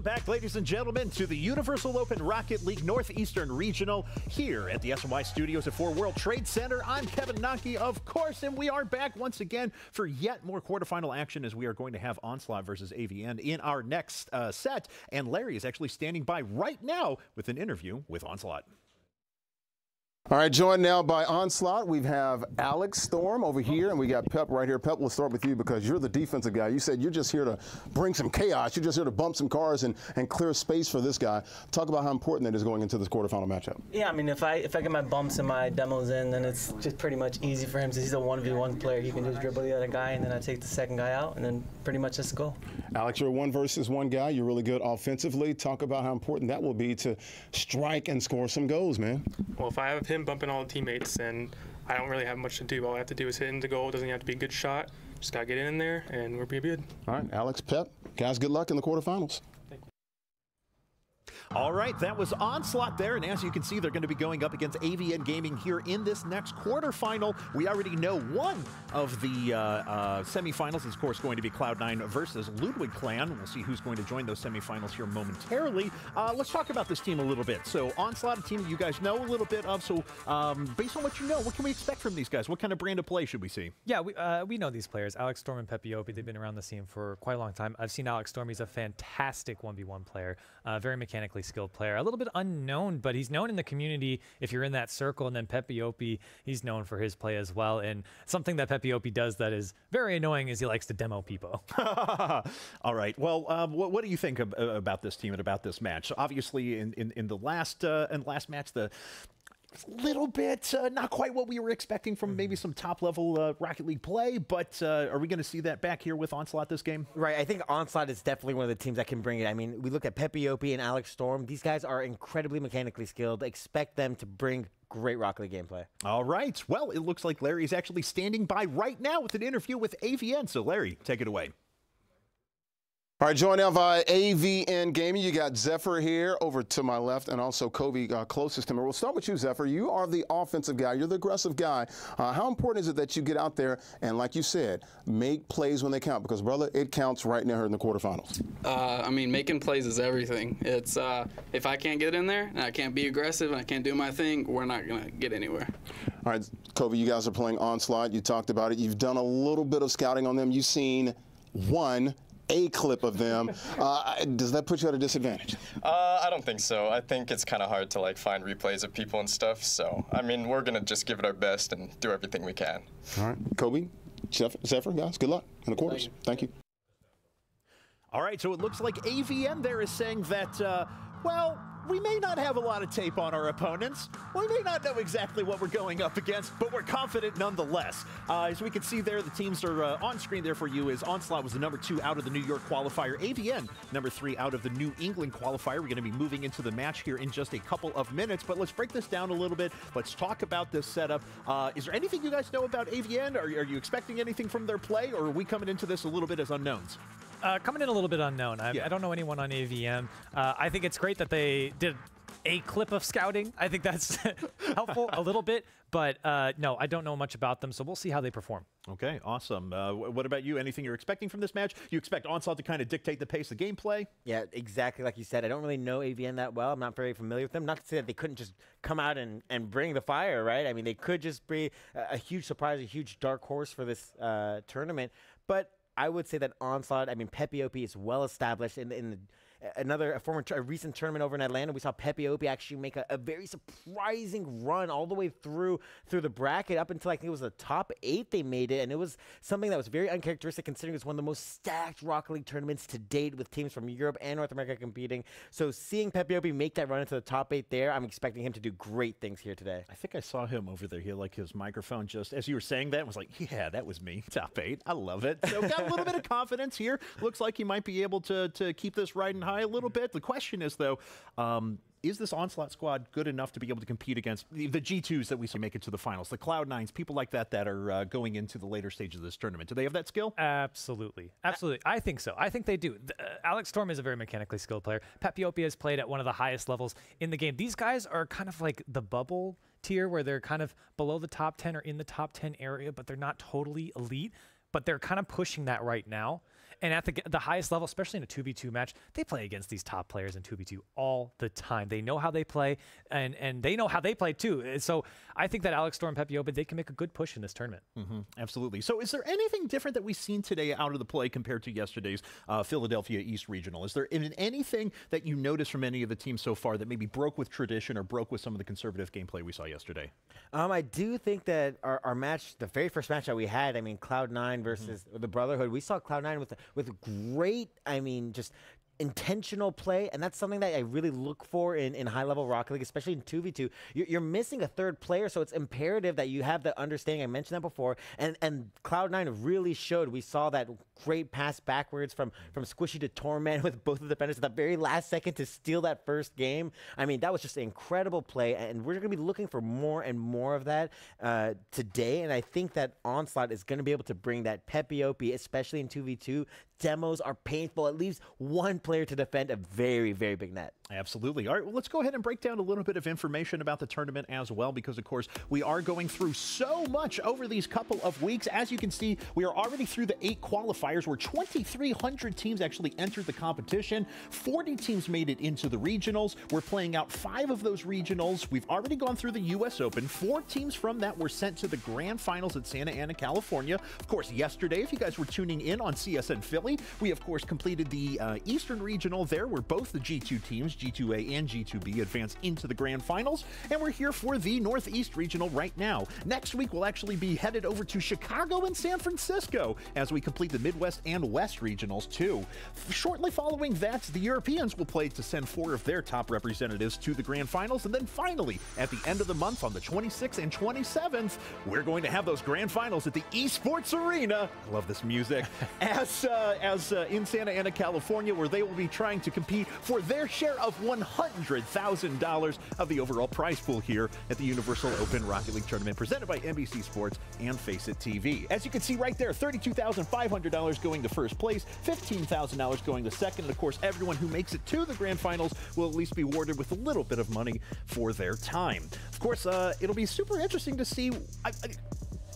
back, ladies and gentlemen, to the Universal Open Rocket League Northeastern Regional here at the SMY Studios at 4 World Trade Center. I'm Kevin Naki, of course, and we are back once again for yet more quarterfinal action as we are going to have Onslaught versus AVN in our next set. And Larry is actually standing by right now with an interview with Onslaught. All right, joined now by Onslaught, we have Alex Storm over here, and we got Pep right here. Pep, we'll start with you because you're the defensive guy. You said you're just here to bring some chaos. You're just here to bump some cars and clear space for this guy. Talk about how important that is going into this quarterfinal matchup. Yeah, I mean, if I get my bumps and my demos in, then it's just pretty much easy for him. Since he's a 1v1 player, he can just dribble the other guy, and then I take the second guy out, and then pretty much just go. Alex, you're a 1-versus-1 guy. You're really good offensively. Talk about how important that will be to strike and score some goals, man. Well, if I have him bumping all the teammates, and I don't really have much to do. All I have to do is hit into goal. It doesn't have to be a good shot. Just got to get in there, and we'll be good. All right, Alex, Pep, guys, good luck in the quarterfinals. All right, that was Onslaught there, and as you can see, they're going to be going up against AVN Gaming here in this next quarterfinal. We already know one of the semifinals is, of course, going to be Cloud9 versus Ludwig Clan. We'll see who's going to join those semifinals here momentarily. Let's talk about this team a little bit. So, Onslaught, a team that you guys know a little bit of. So, based on what you know, what can we expect from these guys? What kind of brand of play should we see? Yeah, we know these players. Alex Storm and Pepiopi, they've been around the scene for quite a long time. I've seen Alex Storm. He's a fantastic 1v1 player, very mechanically skilled player, a little bit unknown, but he's known in the community if you're in that circle. And then Pepiopi, he's known for his play as well. And something that Pepiopi does that is very annoying is he likes to demo people. All right. Well, what do you think about this team and about this match? Obviously, in the last match, the little bit not quite what we were expecting from maybe some top-level Rocket League play, but are we going to see that back here with Onslaught this game? Right, I think Onslaught is definitely one of the teams that can bring it. I mean, we look at Pepiopi and Alex Storm. These guys are incredibly mechanically skilled. Expect them to bring great Rocket League gameplay. All right. Well, it looks like Larry is actually standing by right now with an interview with AVN. So, Larry, take it away. All right, joined now by AVN Gaming. You got Zephyr here over to my left, and also Kobe closest to me. We'll start with you, Zephyr. You are the offensive guy. You're the aggressive guy. How important is it that you get out there and, like you said, make plays when they count? Because, brother, it counts right now in the quarterfinals. I mean, making plays is everything. It's if I can't get in there and I can't be aggressive and I can't do my thing, we're not going to get anywhere. All right, Kobe, you guys are playing Onslaught. You talked about it. You've done a little bit of scouting on them. You've seen a clip of them. Does that put you at a disadvantage? I don't think so. I think it's kind of hard to find replays of people and stuff. So, I mean, we're going to just give it our best and do everything we can. All right. Kobe, Zephyr, guys, good luck in the quarters. Thank you. All right, so it looks like AVN there is saying that, well, we may not have a lot of tape on our opponents. We may not know exactly what we're going up against, but we're confident nonetheless. As we can see there, the teams are on screen there for you. Is Onslaught was the #2 out of the New York qualifier. AVN, #3 out of the New England qualifier. We're going to be moving into the match here in just a couple of minutes, but let's break this down a little bit. Let's talk about this setup. Is there anything you guys know about AVN? Are you expecting anything from their play, or are we coming into this a little bit as unknowns? Coming in a little bit unknown. I don't know anyone on AVN. I think it's great that they did a clip of scouting. I think that's helpful a little bit, but no, I don't know much about them, so we'll see how they perform. Okay, awesome. What about you? Anything you're expecting from this match? You expect Onslaught to kind of dictate the pace of gameplay? Yeah, exactly like you said. I don't really know AVN that well. I'm not very familiar with them. Not to say that they couldn't just come out and bring the fire, right? I mean, they could just be a huge surprise, a huge dark horse for this tournament, but I would say that Onslaught, I mean, Pepiopi is well established in a recent tournament over in Atlanta. We saw Pepiopi actually make a very surprising run all the way through the bracket up until I think it was the top 8 they made it, and it was something that was very uncharacteristic considering it's one of the most stacked Rocket League tournaments to date with teams from Europe and North America competing. So seeing Pepiopi make that run into the top 8 there, I'm expecting him to do great things here today. I think I saw him over there. He had his microphone just as you were saying that, was like, yeah, that was me. Top 8. I love it. So got a little bit of confidence here. Looks like he might be able to keep this riding high a little bit. The question is, though, is this Onslaught squad good enough to be able to compete against the G2s that we see make it to the finals, the Cloud9s, people like that are going into the later stages of this tournament? Do they have that skill? Absolutely. Absolutely. I think so. I think they do. Alex Storm is a very mechanically skilled player. Pepiopi has played at one of the highest levels in the game. These guys are kind of like the bubble tier where they're kind of below the top 10 or in the top 10 area, but they're not totally elite. but they're kind of pushing that right now. And at the highest level, especially in a 2v2 match, they play against these top players in 2v2 all the time. They know how they play, and they know how they play too. And so I think that Alex Storm and Pepi, they can make a good push in this tournament. Absolutely. So is there anything different that we've seen today out of the play compared to yesterday's Philadelphia East Regional? Is there anything that you noticed from any of the teams so far that maybe broke with tradition or broke with some of the conservative gameplay we saw yesterday? I do think that our match, the very first match that we had, I mean, Cloud9 versus the Brotherhood, we saw Cloud9 with great, I mean, just intentional play, and that's something that I really look for in high-level Rocket League, especially in 2v2. You're missing a third player, so it's imperative that you have the understanding. I mentioned that before, and Cloud9 really showed. We saw that great pass backwards from Squishy to Torment with both of the defenders at the very last second to steal that first game. I mean, that was just an incredible play, and we're going to be looking for more and more of that today, and I think that Onslaught is going to be able to bring that Pepi, especially in 2v2. Demos are painful. It leaves one player to defend a very, very big net. Absolutely. All right, well, let's go ahead and break down a little bit of information about the tournament as well, because, of course, we are going through so much over these couple of weeks. As you can see, we are already through the 8 qualifiers where 2,300 teams actually entered the competition. 40 teams made it into the regionals. We're playing out 5 of those regionals. We've already gone through the U.S. Open. 4 teams from that were sent to the grand finals at Santa Ana, California. Of course, yesterday, if you guys were tuning in on CSN Philly, we, of course, completed the Eastern Regional there, where both the G2 teams, G2A and G2B, advanced into the grand finals, and we're here for the Northeast Regional right now. Next week, we'll actually be headed over to Chicago and San Francisco as we complete the Midwest and West Regionals, too. Shortly following that, the Europeans will play to send 4 of their top representatives to the grand finals, and then finally, at the end of the month, on the 26th and 27th, we're going to have those grand finals at the Esports Arena. I love this music. as in Santa Ana, California, where they will be trying to compete for their share of $100,000 of the overall prize pool here at the Universal Open Rocket League Tournament, presented by NBC Sports and FACEIT TV. As you can see right there, $32,500 going to first place, $15,000 going to second, and of course, everyone who makes it to the grand finals will at least be awarded with a little bit of money for their time. Of course, it'll be super interesting to see.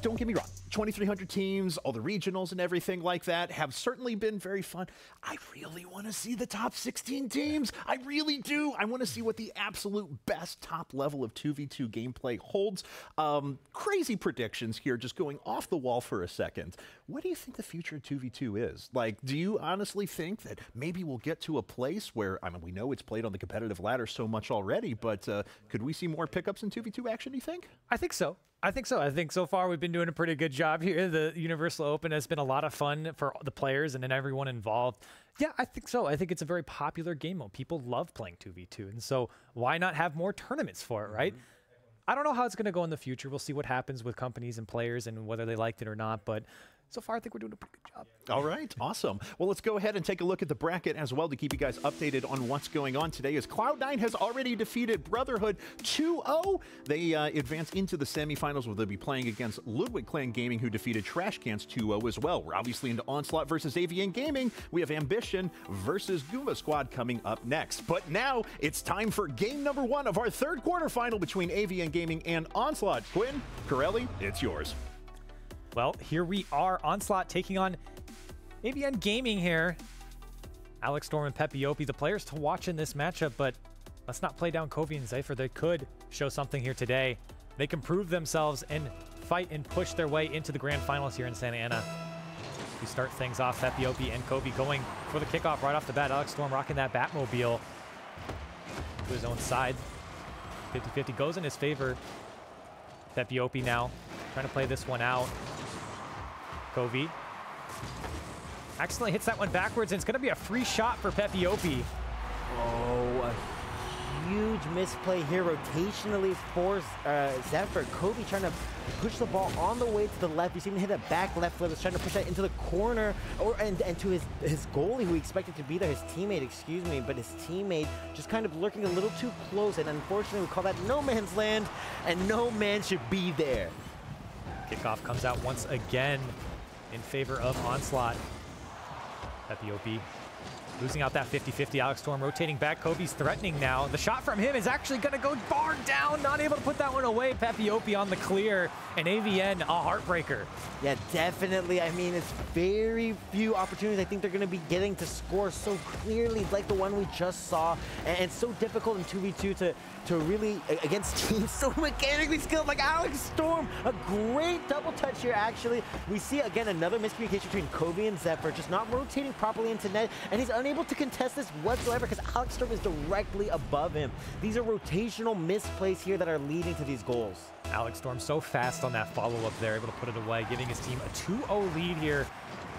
Don't get me wrong, 2,300 teams, all the regionals and everything like that have certainly been very fun. I really want to see the top 16 teams. I really do. I want to see what the absolute best top level of 2v2 gameplay holds. Crazy predictions here, just going off the wall for a second. What do you think the future of 2v2 is? Like, do you honestly think that maybe we'll get to a place where, I mean, we know it's played on the competitive ladder so much already, but could we see more pickups in 2v2 action, do you think? I think so. I think so far we've been doing a pretty good job here. The Universal Open has been a lot of fun for the players and then everyone involved. Yeah, I think so. I think it's a very popular game mode. People love playing 2v2, and so why not have more tournaments for it, right? I don't know how it's going to go in the future. We'll see what happens with companies and players and whether they liked it or not, but so far I think we're doing a pretty good job. All right, awesome. Well, let's go ahead and take a look at the bracket as well to keep you guys updated on what's going on today. As Cloud9 has already defeated Brotherhood 2-0. They advance into the semifinals where they'll be playing against Ludwig Clan Gaming, who defeated Trash Cans 2-0 as well. We're obviously into Onslaught versus AVN Gaming. We have Ambition versus Goomba Squad coming up next. But now it's time for game number 1 of our third quarterfinal between AVN Gaming and Onslaught. Quinn, Corelli, it's yours. Well, here we are, Onslaught taking on AVN Gaming here. Alex Storm and Pepi, the players to watch in this matchup, but let's not play down Kovi and Zypher. They could show something here today. They can prove themselves and fight and push their way into the grand finals here in Santa Ana. We start things off, Pepi and Kovi going for the kickoff right off the bat. Alex Storm rocking that Batmobile to his own side. 50-50 goes in his favor. Pepi now trying to play this one out. Kovi accidentally hits that one backwards, and it's going to be a free shot for Pepi. Oh, a huge misplay here rotationally for Zephyr. Kovi trying to push the ball on the way to the left. He's even hit a back left flip. He's trying to push that into the corner and to his goalie, who he expected to be there, his teammate, excuse me, but his teammate just kind of lurking a little too close, and unfortunately we call that no man's land, and no man should be there. Kickoff comes out once again in favor of Onslaught. Pepi Losing out that 50-50. Alex Storm rotating back. Kobe's threatening now. The shot from him is actually going to go far down. Not able to put that one away. Papiopi on the clear. And AVN, a heartbreaker. Yeah, definitely. I mean, it's very few opportunities I think they're going to be getting to score so clearly like the one we just saw. And it's so difficult in 2v2 to really, against teams so mechanically skilled like Alex Storm. A great double touch here, actually. We see, again, another miscommunication between Kobe and Zephyr, just not rotating properly into net, and he's unable to contest this whatsoever because Alex Storm is directly above him. These are rotational misplays here that are leading to these goals. Alex Storm so fast on that follow-up there, able to put it away, giving his team a 2-0 lead here.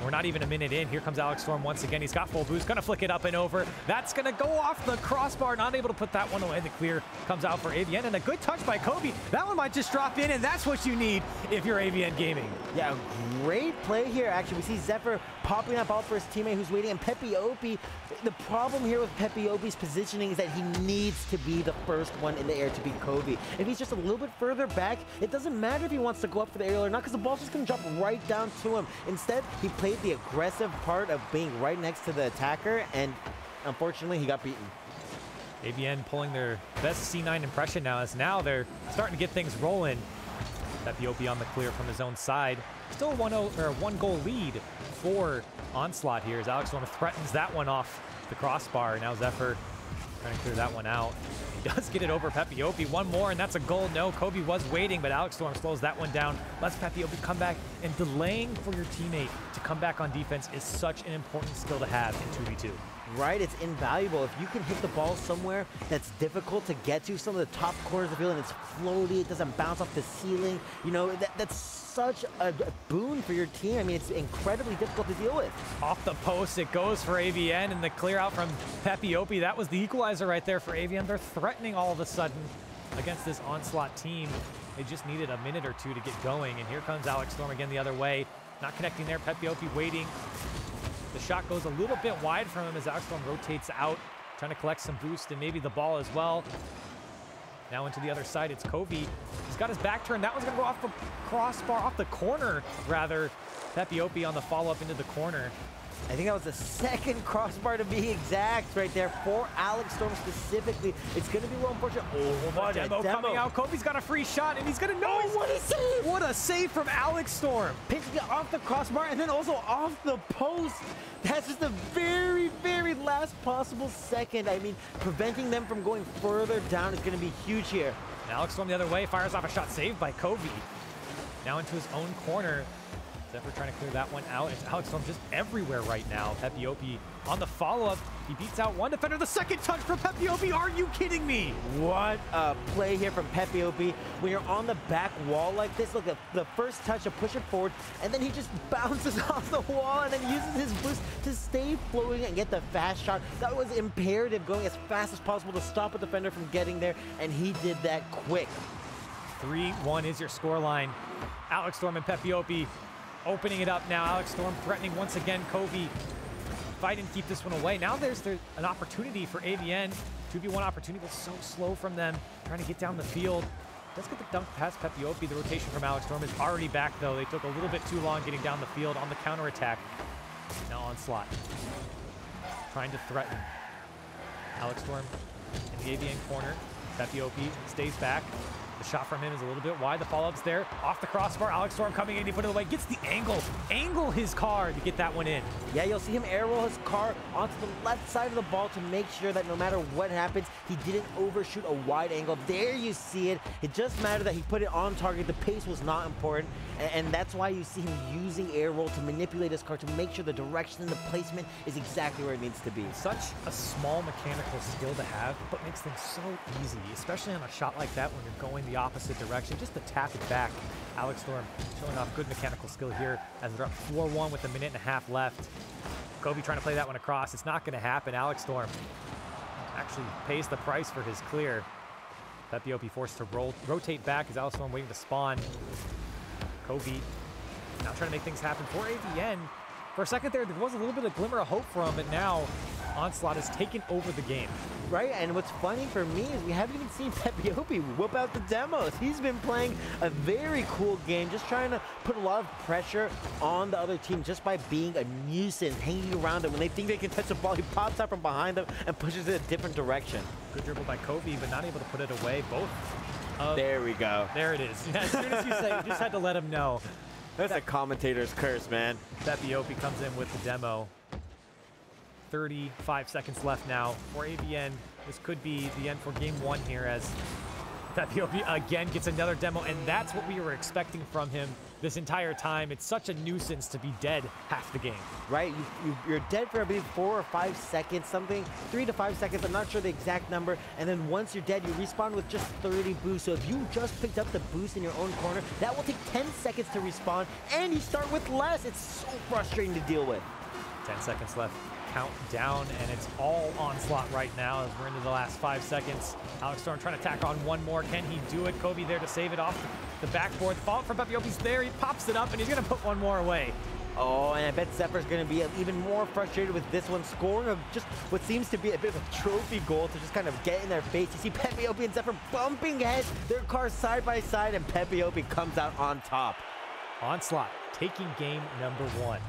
We're not even a minute in. Here comes Alex Storm once again. He's got full boost, gonna flick it up and over. That's gonna go off the crossbar, not able to put that one away. The clear comes out for AVN, and a good touch by Kobe. That one might just drop in, and that's what you need if you're AVN Gaming. Yeah, great play here, actually. We see Zephyr popping that ball for his teammate who's waiting, and Papiopi, the problem here with Papiopi's positioning is that he needs to be the first one in the air to beat Kobe. If he's just a little bit further back, it doesn't matter if he wants to go up for the aerial or not, because the ball's just gonna drop right down to him. Instead, he played the aggressive part of being right next to the attacker, and unfortunately, he got beaten. AVN pulling their best C9 impression now, as now they're starting to get things rolling. Papiopi on the clear from his own side. Still a 1-goal lead for Onslaught here as Alex Storm threatens that one off the crossbar. Now Zephyr trying to clear that one out. He does get it over Papiopi. One more, and that's a goal. No, Kobe was waiting, but Alex Storm slows that one down. Lets Papiopi come back, and delaying for your teammate to come back on defense is such an important skill to have in 2v2. Right, it's invaluable. If you can hit the ball somewhere that's difficult to get to, some of the top corners of the field, and it's floaty, it doesn't bounce off the ceiling, you know, that's such a boon for your team. I mean, it's incredibly difficult to deal with. Off the post, it goes for AVN, and the clear out from Papiopi. That was the equalizer right there for AVN. They're threatening all of a sudden against this Onslaught team. They just needed a minute or two to get going, and here comes Alex Storm again the other way. Not connecting there, Papiopi waiting. The shot goes a little bit wide from him as Alex Storm rotates out, trying to collect some boost and maybe the ball as well. Now into the other side, it's Kobe. He's got his back turned. That one's gonna go off the crossbar, off the corner, rather. Papiopi on the follow-up into the corner. I think that was the second crossbar to be exact right there for Alex Storm specifically. It's going to be a little unfortunate. Oh, what a demo coming out. Kobe's got a free shot, and he's going to know. Oh, what a save! What a save from Alex Storm. Pitching it off the crossbar and then also off the post. That's just the very, very last possible second. I mean, preventing them from going further down is going to be huge here. And Alex Storm the other way, fires off a shot saved by Kobe. Now into his own corner. Zephyr trying to clear that one out. It's Alex Storm just everywhere right now. Papiopi on the follow-up. He beats out one defender. The second touch for Papiopi. Are you kidding me? What a play here from Papiopi. When you're on the back wall like this, look at the first touch to push it forward, and then he just bounces off the wall and then uses his boost to stay floating and get the fast shot. That was imperative, going as fast as possible to stop a defender from getting there, and he did that quick. 3-1 is your scoreline. Alex Storm and Papiopi opening it up now. Alex Storm threatening once again Kobe. Fight and keep this one away. Now there's an opportunity for AVN. 2v1 opportunity was so slow from them. Trying to get down the field. Does get the dunk past Papiopi. The rotation from Alex Storm is already back though. They took a little bit too long getting down the field on the counterattack. Now Onslaught trying to threaten. Alex Storm in the AVN corner. Papiopi stays back. The shot from him is a little bit wide. The follow-up's there. Off the crossbar. Alex Storm coming in. He put it away. Gets the angle his car to get that one in. Yeah, you'll see him air roll his car onto the left side of the ball to make sure that no matter what happens, he didn't overshoot a wide angle. There you see it. It just mattered that he put it on target. The pace was not important. And that's why you see him using air roll to manipulate his car to make sure the direction and the placement is exactly where it needs to be. Such a small mechanical skill to have, but makes things so easy, especially on a shot like that when you're going the opposite direction. Just to tap it back. Alex Storm showing off good mechanical skill here as they're up 4-1 with a minute and a half left. Kobe trying to play that one across. It's not going to happen. Alex Storm actually pays the price for his clear. Papiopi forced to rotate back as Alex Storm waiting to spawn. Kobe now trying to make things happen for AVN. For a second there was a little bit of glimmer of hope for him, but now Onslaught has taken over the game. Right, and what's funny for me is we haven't even seen Pepiopi whip out the demos. He's been playing a very cool game, just trying to put a lot of pressure on the other team just by being a nuisance, hanging around them. When they think they can touch the ball, he pops out from behind them and pushes it a different direction. Good dribble by Kobe, but not able to put it away. Both. There we go. There it is. Yeah, as soon as you say, you just had to let him know. That's a commentator's curse, man. Pepiopi comes in with the demo. 35 seconds left now for AVN. This could be the end for game 1 here as Pepiopi again gets another demo, and that's what we were expecting from him this entire time. It's such a nuisance to be dead half the game. Right, you're dead for I believe 4 or 5 seconds, something, 3 to 5 seconds, I'm not sure the exact number, and then once you're dead, you respawn with just 30 boosts. So if you just picked up the boost in your own corner, that will take 10 seconds to respawn, and you start with less. It's so frustrating to deal with. 10 seconds left. Count down, and it's all Onslaught right now as we're into the last 5 seconds. Alex Storm trying to tack on one more. Can he do it? Kobe there to save it off the backboard. The fault from Pepiopi's there. He pops it up, and he's going to put one more away. Oh, and I bet Zephyr's going to be even more frustrated with this one, scoring of just what seems to be a bit of a trophy goal to just kind of get in their face. You see Pepiopi and Zephyr bumping heads, their cars side by side, and Pepiopi comes out on top. Onslaught taking game number 1.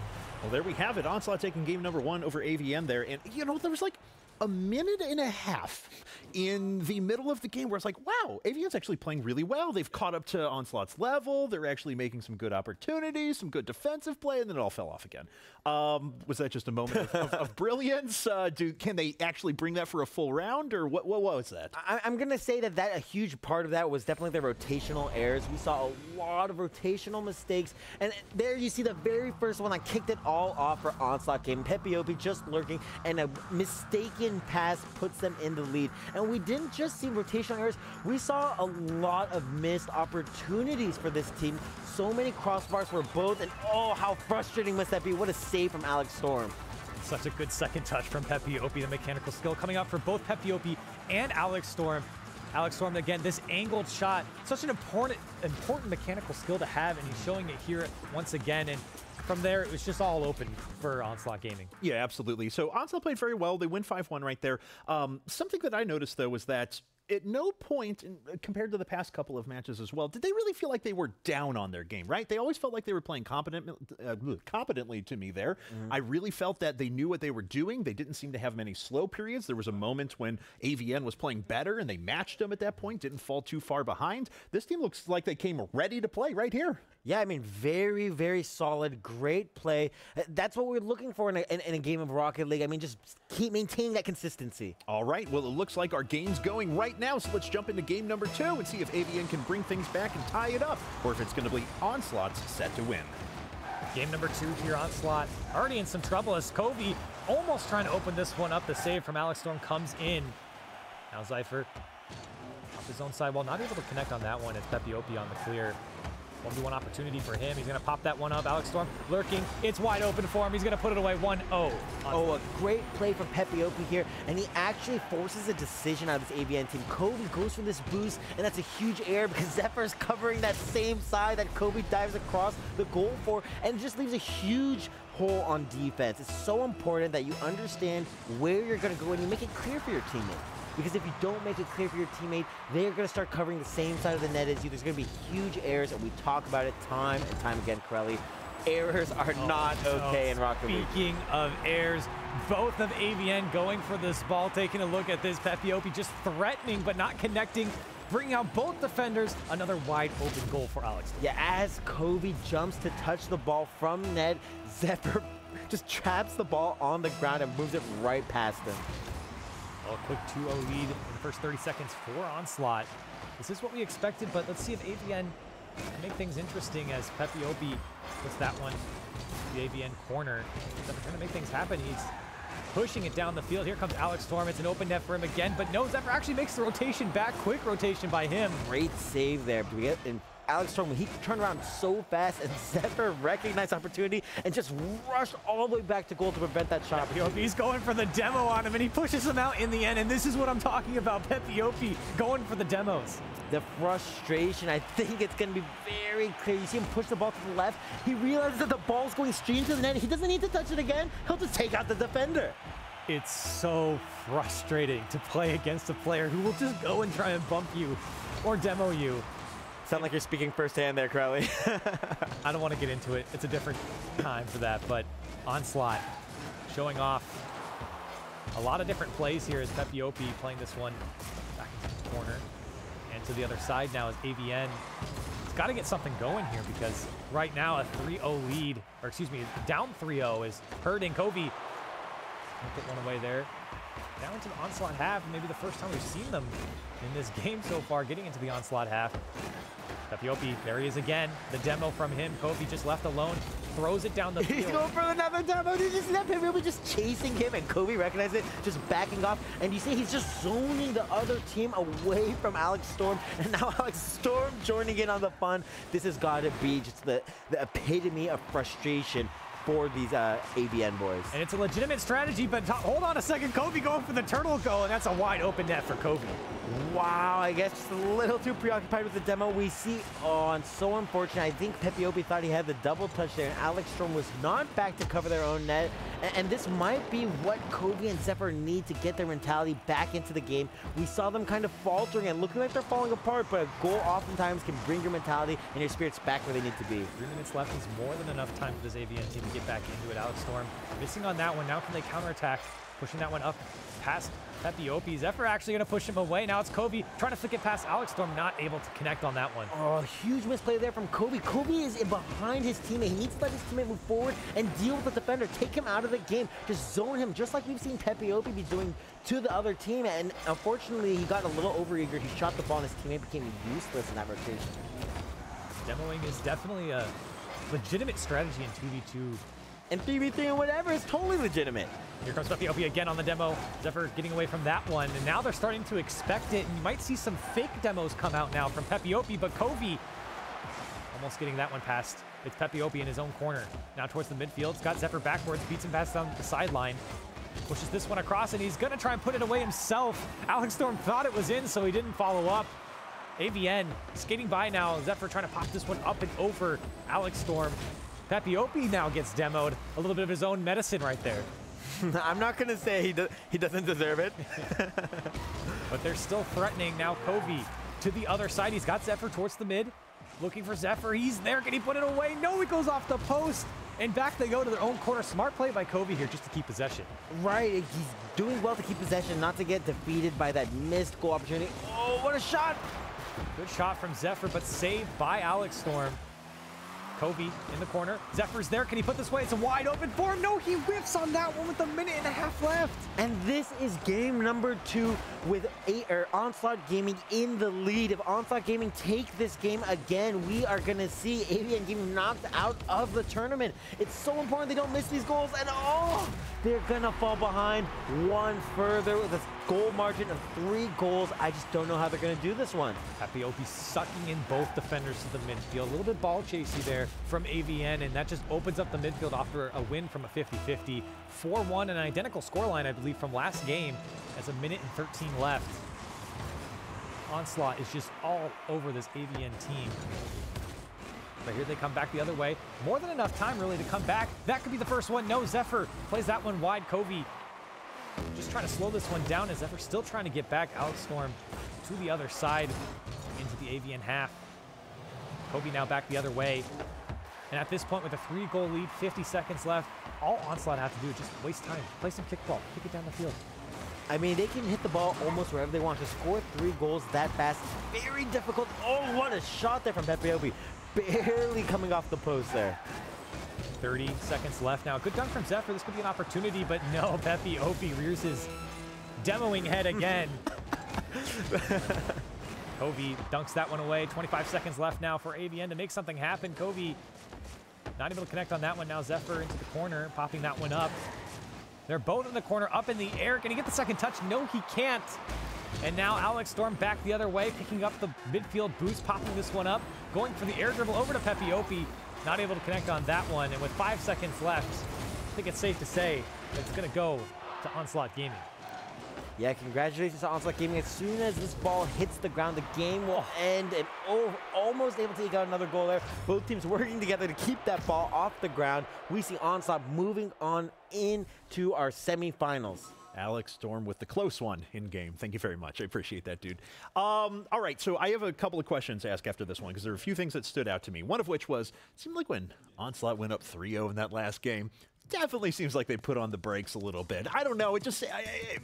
Well, there we have it. Onslaught taking game number 1 over AVN there. And, you know, there was like a minute and a half in the middle of the game where it's like, wow, AVN's actually playing really well. They've caught up to Onslaught's level. They're actually making some good opportunities, some good defensive play, and then it all fell off again. Was that just a moment of brilliance? Can they actually bring that for a full round, or what was that? I'm going to say that a huge part of that was definitely the rotational errors. We saw a lot of rotational mistakes, and there you see the very first one that kicked it all off for Onslaught game. Pepiopi just lurking, and a mistaken pass puts them in the lead. And we didn't just see rotational errors, we saw a lot of missed opportunities for this team. So many crossbars were both, and oh, how frustrating must that be? What a save from Alex Storm. Such a good second touch from Pepiopi. The mechanical skill coming up for both Pepiopi and Alex Storm. Alex Storm, again, this angled shot, such an important mechanical skill to have, and he's showing it here once again. And from there, it was just all open for Onslaught Gaming. Yeah, absolutely. So Onslaught played very well. They win 5-1 right there. Something that I noticed, though, was that at no point, compared to the past couple of matches as well, did they really feel like they were down on their game, right? They always felt like they were playing competently to me there. I really felt that they knew what they were doing. They didn't seem to have many slow periods. There was a moment when AVN was playing better, and they matched them at that point, didn't fall too far behind. This team looks like they came ready to play right here. Yeah, I mean, very, very solid, great play. That's what we're looking for in a game of Rocket League. I mean, just keep maintaining that consistency. All right, well, it looks like our game's going right now, so let's jump into game number 2 and see if AVN can bring things back and tie it up, or if it's going to be Onslaught's set to win. Game number 2 here, Onslaught already in some trouble as Kobe almost trying to open this one up. The save from Alex Storm comes in. Now Zypher off his own side, well, not able to connect on that one. It's Pepiopi on the clear. 1v1 opportunity for him. He's going to pop that one up. Alex Storm lurking. It's wide open for him. He's going to put it away 1-0. Oh, a great play from Pepiopi here, and he actually forces a decision out of this AVN team. Kobe goes for this boost, and that's a huge error because Zephyr's covering that same side that Kobe dives across the goal for, and just leaves a huge hole on defense. It's so important that you understand where you're going to go and you make it clear for your teammate. Because if you don't make it clear for your teammate, they're going to start covering the same side of the net as you. There's going to be huge errors, and we talk about it time and time again, Corelli. Errors are not okay in Rocket League. Speaking of errors, both of AVN going for this ball, taking a look at this. Pepiopi just threatening but not connecting, bringing out both defenders. Another wide open goal for Alex. Yeah, as Kobe jumps to touch the ball from net, Zephyr just traps the ball on the ground and moves it right past him. A quick 2-0 lead in the first 30 seconds for Onslaught. This is what we expected, but let's see if AVN can make things interesting as Pepiopi puts that one to the AVN corner. They're trying to make things happen. He's pushing it down the field. Here comes Alex Storm. It's an open net for him again, but no, Zephyr actually makes the rotation back. Quick rotation by him. Great save there. And Alex Storm, he turned around so fast, and Zephyr recognized opportunity and just rushed all the way back to goal to prevent that shot. Pepiopi's going for the demo on him, and he pushes him out in the end, and this is what I'm talking about. Pepiopi going for the demos. The frustration, I think it's going to be very clear. You see him push the ball to the left. He realizes that the ball's going straight into the net. He doesn't need to touch it again. He'll just take out the defender. It's so frustrating to play against a player who will just go and try and bump you or demo you. Sound like you're speaking firsthand there, Crowley. I don't want to get into it. It's a different time for that, but Onslaught showing off a lot of different plays here as Pepiopi playing this one back into the corner. And to the other side now is AVN. It's got to get something going here because right now a 3-0 lead, or excuse me, down 3-0 is hurting Covey. Put one away there. Down into the Onslaught half, maybe the first time we've seen them in this game so far, getting into the Onslaught half. Pepiopi, there he is again. The demo from him. Covey just left alone, throws it down the field. He's going for another demo. Did you see that? Pepiopi just chasing him, and Covey recognized it, just backing off. And you see he's just zoning the other team away from Alex Storm, and now Alex Storm joining in on the fun. This has got to be just the epitome of frustration for these AVN boys. And it's a legitimate strategy, but hold on a second. Covey going for the turtle go, and that's a wide open net for Covey. Wow, I guess just a little too preoccupied with the demo. We see, oh, and so unfortunate. I think Pepiopi thought he had the double touch there, and Alex Storm was not back to cover their own net. And this might be what Covey and Zephyr need to get their mentality back into the game. We saw them kind of faltering and looking like they're falling apart, but a goal oftentimes can bring your mentality and your spirits back where they need to be. 3 minutes left is more than enough time for this AVN team to get back into it. Alex Storm missing on that one. Now can they counterattack? Pushing that one up past Pepiopi. Zephyr actually going to push him away. Now it's Covey trying to flick it past Alex Storm, not able to connect on that one. Oh, huge misplay there from Covey. Covey is behind his teammate. He needs to let his teammate move forward and deal with the defender. Take him out of the game. Just zone him, just like we've seen Pepiopi be doing to the other team. And unfortunately, he got a little overeager. He shot the ball, and his teammate became useless in that rotation. Demoing is definitely a legitimate strategy in 2v2. And 3v3 and whatever is totally legitimate. Here comes Pepiopi again on the demo. Zephyr getting away from that one, and now they're starting to expect it, and you might see some fake demos come out now from Pepiopi, but Covey almost getting that one past. It's Pepiopi in his own corner. Now towards the midfield. It's got Zephyr backwards, beats him past down the sideline. Pushes this one across, and he's going to try and put it away himself. Alex Storm thought it was in, so he didn't follow up. AVN skating by now. Zephyr trying to pop this one up and over Alex Storm. Pepiopi now gets demoed. A little bit of his own medicine right there. I'm not going to say he doesn't deserve it. But they're still threatening now. Covey to the other side. He's got Zephyr towards the mid. Looking for Zephyr. He's there. Can he put it away? No, it goes off the post. And back they go to their own corner. Smart play by Covey here just to keep possession. Right. He's doing well to keep possession, not to get defeated by that missed goal opportunity. Oh, what a shot. Good shot from Zephyr, but saved by Alex Storm. Covey in the corner. Zephyr's there. Can he put this way? It's a wide open for him. No, he whiffs on that one with 1.5 minutes left. And this is game number 2 with Onslaught Gaming in the lead. If Onslaught Gaming take this game again, we are going to see AVN Gaming knocked out of the tournament. It's so important they don't miss these goals. And oh, they're going to fall behind one further with a goal margin of 3 goals. I just don't know how they're going to do this one. Pepiopi sucking in both defenders to the midfield. A little bit ball chasey there from AVN, and that just opens up the midfield after a win from a 50-50. 4-1, an identical scoreline, I believe, from last game as 1 minute and 13 left. Onslaught is just all over this AVN team. But here they come back the other way. More than enough time, really, to come back. That could be the first one. No, Zephyr plays that one wide. Covey just trying to slow this one down as Zephyr still trying to get back. Alex Storm to the other side into the AVN half. Covey now back the other way. And at this point, with a 3-goal lead, 50 seconds left, all Onslaught have to do is just waste time. Play some kickball, kick it down the field. I mean, they can hit the ball almost wherever they want. To score 3 goals that fast, very difficult. Oh, what a shot there from Pepiopi. Barely coming off the post there. 30 seconds left now. Good dunk from Zephyr. This could be an opportunity, but no, Pepiopi rears his demoing head again. Covey dunks that one away. 25 seconds left now for AVN to make something happen. Covey not able to connect on that one. Now Zephyr into the corner, popping that one up. They're both in the corner, up in the air. Can he get the second touch? No, he can't. And now Alex Storm back the other way, picking up the midfield boost, popping this one up, going for the air dribble over to Pepiopi. Not able to connect on that one. And with 5 seconds left, I think it's safe to say that it's going to go to Onslaught Gaming. Yeah, congratulations to ONSLAUGHT Gaming. As soon as this ball hits the ground, the game will end, and almost able to take out another goal there. Both teams working together to keep that ball off the ground. We see ONSLAUGHT moving on into our semifinals. Alex Storm with the close one in game. Thank you very much. I appreciate that, dude. All right, so I have a couple of questions to ask after this one because there are a few things that stood out to me. One of which was, it seemed like when ONSLAUGHT went up 3-0 in that last game, definitely seems like they put on the brakes a little bit. I don't know. It just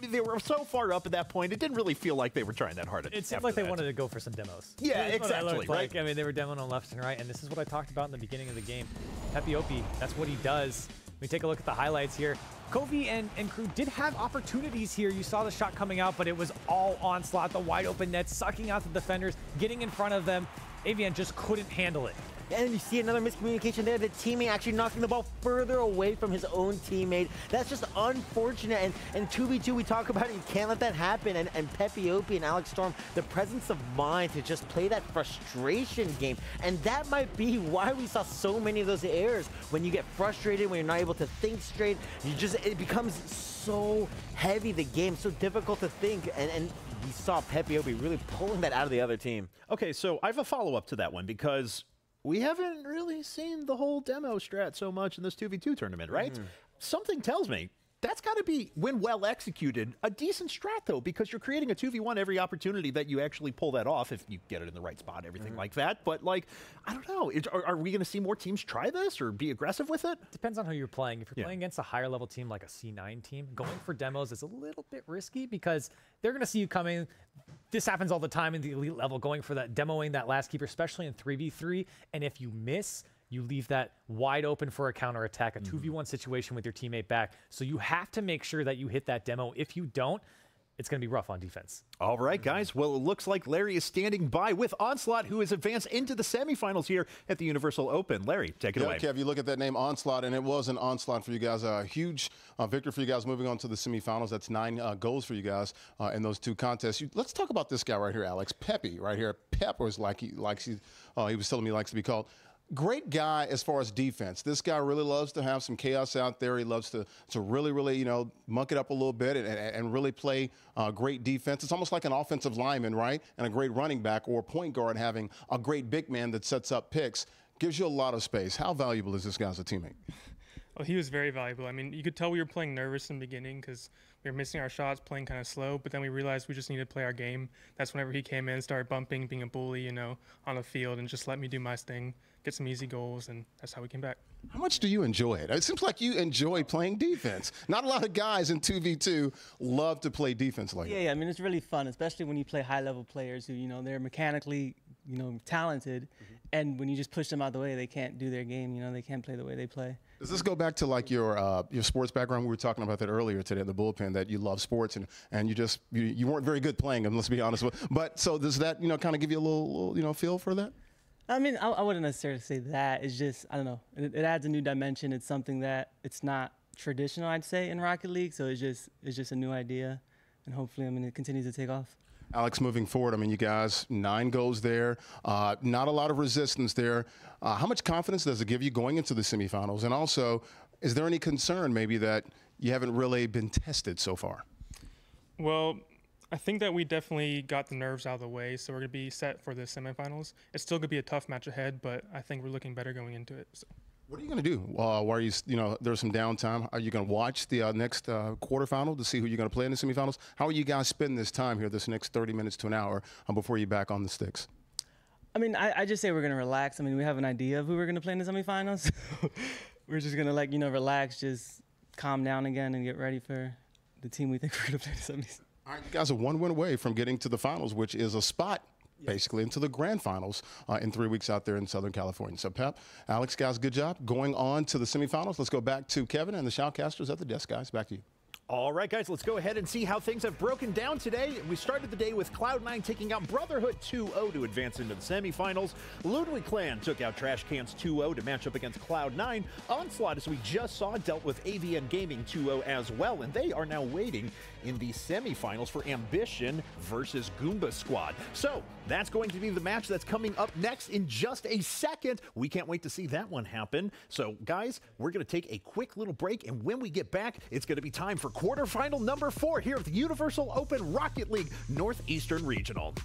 they were so far up at that point. It didn't really feel like they were trying that hard. It seemed like they wanted to go for some demos. Yeah, exactly. Right. I mean, they were demoing on left and right, and this is what I talked about in the beginning of the game. Pepe, that's what he does. We take a look at the highlights here. Covey and crew did have opportunities here. You saw the shot coming out, but it was all ONSLAUGHT, the wide open net, sucking out the defenders, getting in front of them. AVN just couldn't handle it. And you see another miscommunication there. The teammate actually knocking the ball further away from his own teammate. That's just unfortunate. And 2v2, we talk about it. You can't let that happen. And Pepe and Alex Storm, the presence of mind to just play that frustration game. And that might be why we saw so many of those errors. When you get frustrated, when you're not able to think straight, it becomes so heavy, the game, so difficult to think. And we saw Pepe really pulling that out of the other team. Okay, so I have a follow-up to that one because we haven't really seen the whole demo strat so much in this 2v2 tournament, right? Something tells me that's got to be, when well executed, a decent strat, though, because you're creating a 2v1 every opportunity that you actually pull that off if you get it in the right spot, everything like that. But, like, I don't know. Are we going to see more teams try this or be aggressive with it? Depends on who you're playing. If you're playing against a higher level team like a C9 team, going for demos is a little bit risky because they're going to see you coming. This happens all the time in the elite level, going for that, demoing that last keeper, especially in 3v3. And if you miss, you leave that wide open for a counterattack, a 2v1 situation with your teammate back. So you have to make sure that you hit that demo. If you don't, it's going to be rough on defense. All right, guys. Well, it looks like Larry is standing by with ONSLAUGHT, who has advanced into the semifinals here at the Universal Open. Larry, take it away. Kev, you look at that name, ONSLAUGHT, and it was an onslaught for you guys. A huge victory for you guys moving on to the semifinals. That's 9 goals for you guys in those 2 contests. Let's talk about this guy right here, Alex. Pepe, right here. Pep, was like he was telling me he likes to be called. Great guy as far as defense. This guy really loves to have some chaos out there. He loves to really, you know, muck it up a little bit and really play great defense. It's almost like an offensive lineman, right? And a great running back or point guard having a great big man that sets up picks. Gives you a lot of space. How valuable is this guy as a teammate? Well, he was very valuable. I mean, you could tell we were playing nervous in the beginning because we were missing our shots, playing kind of slow, but then we realized we just needed to play our game. That's whenever he came in, started bumping, being a bully, you know, on the field, and just let me do my thing, get some easy goals, and that's how we came back. How much do you enjoy it? It seems like you enjoy playing defense. Not a lot of guys in 2v2 love to play defense like that. Yeah, I mean, it's really fun, especially when you play high-level players who, you know, they're mechanically, you know, talented, and when you just push them out of the way, they can't do their game, you know, they can't play the way they play. Does this go back to like your sports background? We were talking about that earlier today in the bullpen, that you love sports and you weren't very good playing them, let's be honest. But so does that, you know, kind of give you a little you know, feel for that? I mean, I wouldn't necessarily say that. It's just, I don't know, it adds a new dimension. It's something that it's not traditional, I'd say, in Rocket League. So it's just a new idea, and hopefully, I mean, it continues to take off. Alex, moving forward, I mean, you guys, 9 goals there, not a lot of resistance there. How much confidence does it give you going into the semifinals? And also, is there any concern maybe that you haven't really been tested so far? Well, I think that we definitely got the nerves out of the way, so we're going to be set for the semifinals. It's still going to be a tough match ahead, but I think we're looking better going into it. So. What are you going to do while you know, there's some downtime? Are you going to watch the next quarterfinal to see who you're going to play in the semifinals? How are you guys spending this time here, this next 30 minutes to an hour before you're back on the sticks? I mean, I just say we're going to relax. I mean, we have an idea of who we're going to play in the semifinals. We're just going to, like, you know, relax, just calm down again and get ready for the team we think we're going to play in the semis. All right, you guys are 1 win away from getting to the finals, which is a spot basically into the grand finals in 3 weeks out there in Southern California. So, Pep, Alex, guys, good job. Going on to the semifinals, let's go back to Kevin and the shoutcasters at the desk, guys. Back to you. All right, guys, let's go ahead and see how things have broken down today. We started the day with Cloud9 taking out Brotherhood 2-0 to advance into the semifinals. Ludwig Clan took out Trash Cans 2-0 to match up against Cloud9. ONSLAUGHT, as we just saw, dealt with AVN Gaming 2-0 as well, and they are now waiting in the semifinals for Ambition versus Goomba Squad. So that's going to be the match that's coming up next in just a second. We can't wait to see that one happen. So, guys, we're going to take a quick little break, and when we get back, it's going to be time for quarterfinal number 4 here at the Universal Open Rocket League Northeastern Regional.